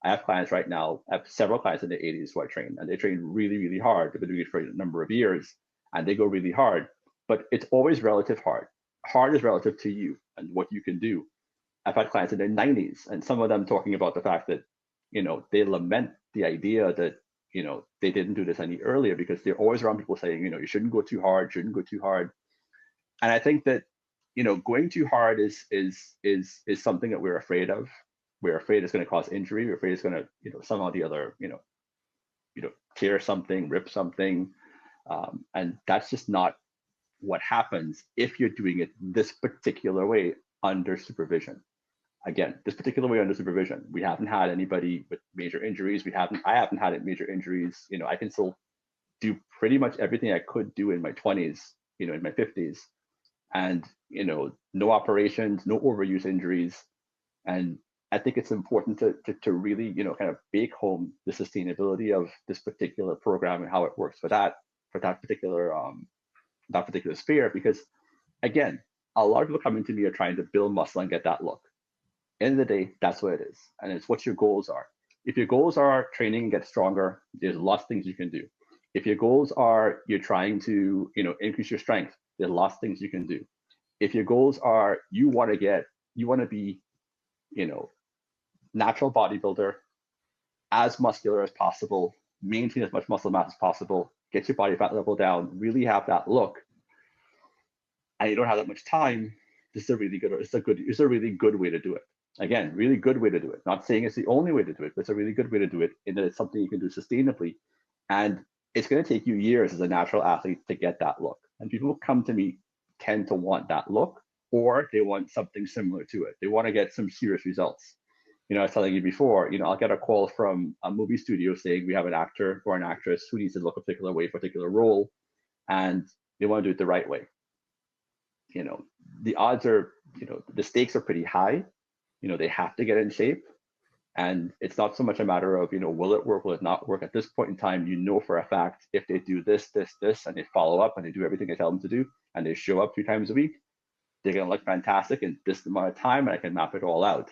I have clients right now. I have several clients in their 80s who I train, and they train really, really hard. They've been doing it for a number of years, and they go really hard. But it's always relative hard. Hard is relative to you and what you can do. I've had clients in their 90s, and some of them talking about the fact that, they lament the idea that, they didn't do this any earlier, because they're always around people saying, you shouldn't go too hard, shouldn't go too hard. And I think that, going too hard is something that we're afraid of. We're afraid it's going to cause injury. We're afraid it's going to, somehow or the other, tear something, rip something. And that's just not what happens if you're doing it this particular way under supervision. Again, this particular way under supervision. We haven't had anybody with major injuries. I haven't had major injuries. I can still do pretty much everything I could do in my 20s, in my 50s. And, no operations, no overuse injuries. And I think it's important to really, kind of bake home the sustainability of this particular program and how it works for that particular sphere. Because again, a lot of people coming to me are trying to build muscle and get that look. End of the day, that's what it is. And it's what your goals are. If your goals are training and get stronger, there's lots of things you can do. If your goals are you're trying to, increase your strength, there's lots of things you can do. If your goals are you want to be, natural bodybuilder, as muscular as possible, maintain as much muscle mass as possible, get your body fat level down, really have that look, and you don't have that much time, it's a really good way to do it. Again, really good way to do it. Not saying it's the only way to do it, but it's a really good way to do it in that it's something you can do sustainably. And it's going to take you years as a natural athlete to get that look. And people who come to me tend to want that look, or they want something similar to it. They want to get some serious results. I was telling you before, I'll get a call from a movie studio saying we have an actor or an actress who needs to look a particular way for a particular role, and they want to do it the right way. The odds are, the stakes are pretty high. They have to get in shape. And it's not so much a matter of, will it work, will it not work? At this point in time, for a fact, if they do this, and they follow up and they do everything I tell them to do, and they show up 3 times a week, they're going to look fantastic in this amount of time, and I can map it all out.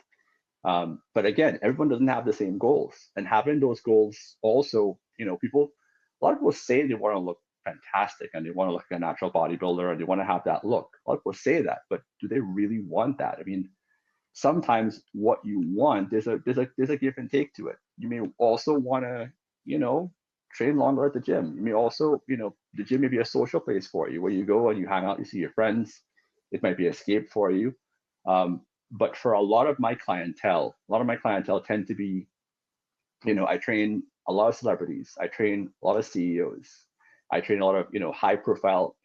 But again, everyone doesn't have the same goals. And having those goals also, a lot of people say they want to look fantastic and they want to look like a natural bodybuilder and they want to have that look. A lot of people say that, but do they really want that? I mean, sometimes what you want, there's a give and take to it. You may also want to, train longer at the gym. You may also, the gym may be a social place for you where you go and you hang out, you see your friends. It might be an escape for you. But for a lot of my clientele tend to be, I train a lot of celebrities. I train a lot of CEOs. I train a lot of, high profile,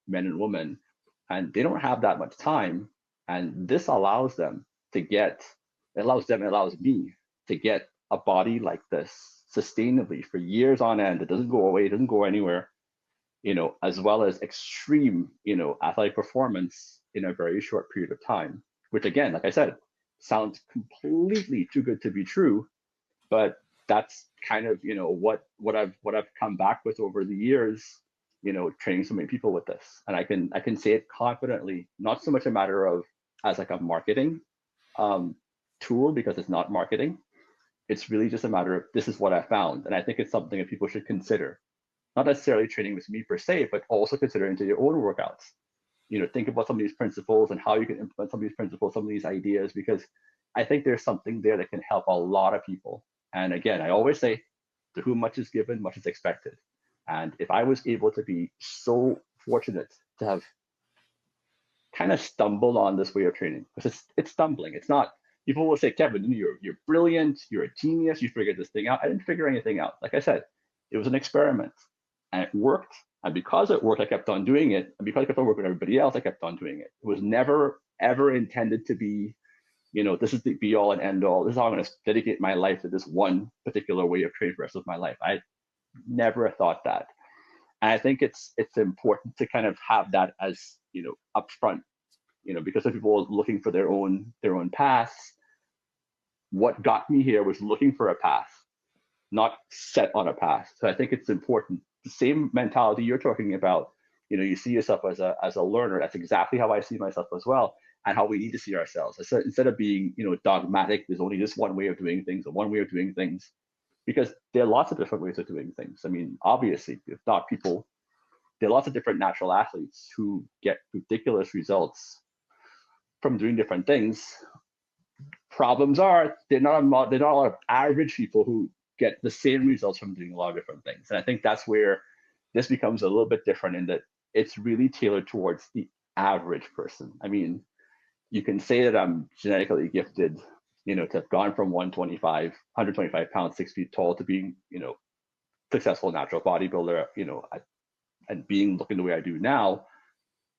men and women, and they don't have that much time. And this allows them to get, it allows me to get a body like this sustainably for years on end. It doesn't go away, it doesn't go anywhere, as well as extreme, athletic performance in a very short period of time, which again, like I said, sounds completely too good to be true, but that's kind of, what I've come back with over the years, training so many people with this. And I can say it confidently, not so much a matter of as like a marketing tool, because it's not marketing. It's really just a matter of this is what I found. And I think it's something that people should consider, not necessarily training with me per se, but also consider into your own workouts. Think about some of these principles and how you can implement some of these principles, some of these ideas, because I think there's something there that can help a lot of people. And again, I always say, to whom much is given, much is expected. And if I was able to be so fortunate to have kind of stumbled on this way of training, because it's stumbling. It's not, people will say, Kevin, you're brilliant, you're a genius, you figured this thing out. I didn't figure anything out. Like I said, it was an experiment and it worked. And because it worked, I kept on doing it. And because I kept on working with everybody else, I kept on doing it. It was never, ever intended to be, this is the be all and end all. This is how I'm going to dedicate my life to this one particular way of training for the rest of my life. I never thought that. And I think it's important to kind of have that as, upfront, because if people are looking for their own paths, what got me here was looking for a path, not set on a path. So I think it's important. The same mentality you're talking about, you see yourself as a learner. That's exactly how I see myself as well, and how we need to see ourselves. Instead of being, dogmatic, there's only this one way of doing things, or one way of doing things, because there are lots of different ways of doing things. I mean, obviously, if not people, there are lots of different natural athletes who get ridiculous results from doing different things. Problems are they're not a lot of average people who get the same results from doing a lot of different things. And I think that's where this becomes a little bit different, in that it's really tailored towards the average person. I mean, you can say that I'm genetically gifted, you know, to have gone from 125 pounds, 6 feet tall, to being, you know, successful natural bodybuilder, you know, and being looking the way I do now.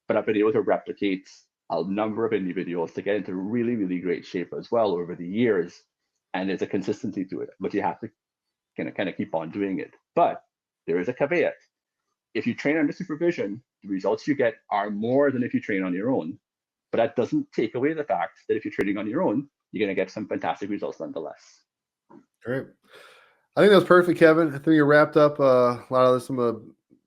But I've been able to replicate a number of individuals to get into really, really great shape as well over the years. And there's a consistency to it, but you have to kind of keep on doing it. But there is a caveat. If you train under supervision, the results you get are more than if you train on your own. But that doesn't take away the fact that if you're training on your own, you're going to get some fantastic results nonetheless. Great. I think that was perfect, Kevin. I think you wrapped up a lot of this. I'm gonna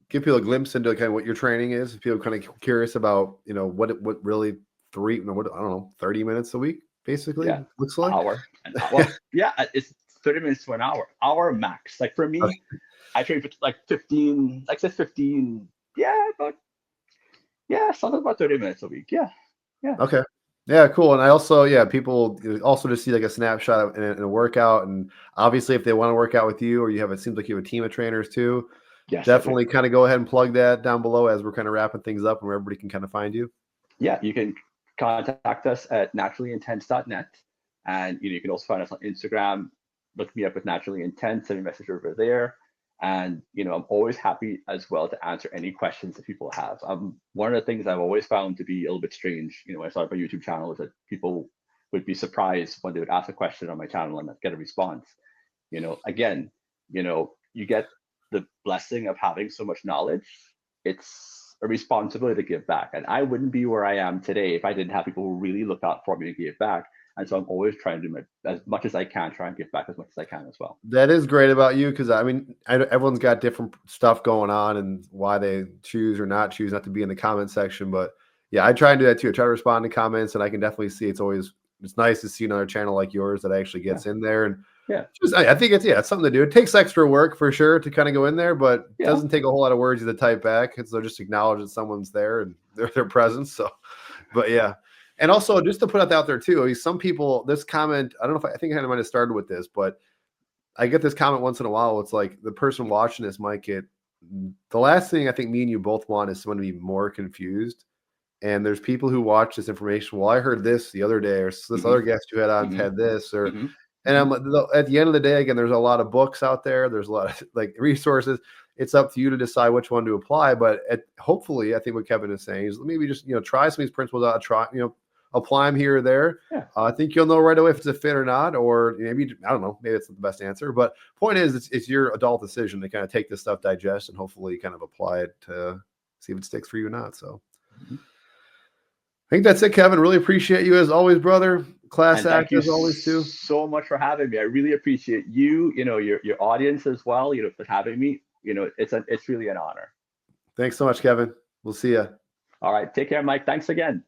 give people a glimpse into kind of what your training is. If people are kind of curious about, you know, what really 30 minutes a week basically looks like. An hour. Yeah, it's 30 minutes to an hour max. Like for me, Okay. I train for like 15, like say 15. Something about 30 minutes a week. Yeah. Okay. Yeah, cool. And I also, people also just see like a snapshot in a workout. And obviously, if they want to work out with you, or it seems like you have a team of trainers too, Yes, definitely kind of go ahead and plug that down below as we're kind of wrapping things up and where everybody can kind of find you. Yeah, you can contact us at naturallyintense.net. And you can also find us on Instagram. Look me up with Naturally Intense, send me a message over there. And I'm always happy as well to answer any questions that people have. One of the things I've always found to be a little bit strange, when I started my YouTube channel, is that people would be surprised when they would ask a question on my channel and not get a response. Again, you get the blessing of having so much knowledge. It's a responsibility to give back. And I wouldn't be where I am today if I didn't have people who really look out for me and give back. And so I'm always trying to do as much as I can, try and give back as much as I can as well. That is great about you, because everyone's got different stuff going on and why they choose or not choose not to be in the comment section. But yeah, I try and do that too. I try to respond to comments, and I can definitely see it's nice to see another channel like yours that actually gets in there. And I think it's something to do. It takes extra work for sure to kind of go in there, but it doesn't take a whole lot of words to type back. So just acknowledge that someone's there and their presence. So, but yeah. And also, just to put it out there too, some people, this comment, I don't know if I think I kind of might have started with this, but I get this comment once in a while. It's like the person watching this might get, the last thing I think me and you both want is someone to be more confused. And there's people who watch this information. Well, I heard this the other day, or this other guest you had on had this, or, and I'm at the end of the day, again, there's a lot of books out there. There's a lot of like resources. It's up to you to decide which one to apply. But hopefully, I think what Kevin is saying is maybe just, try some of these principles out, apply them here or there. I think you'll know right away if it's a fit or not, or maybe, I don't know, maybe it's the best answer. But point is, it's your adult decision to kind of take this stuff, digest, and hopefully kind of apply it to see if it sticks for you or not. So I think that's it, Kevin. Really appreciate you as always, brother. Class act as always too. So much for having me. I really appreciate you, your audience as well, for having me. It's really an honor. Thanks so much, Kevin. We'll see you. All right. Take care, Mike. Thanks again.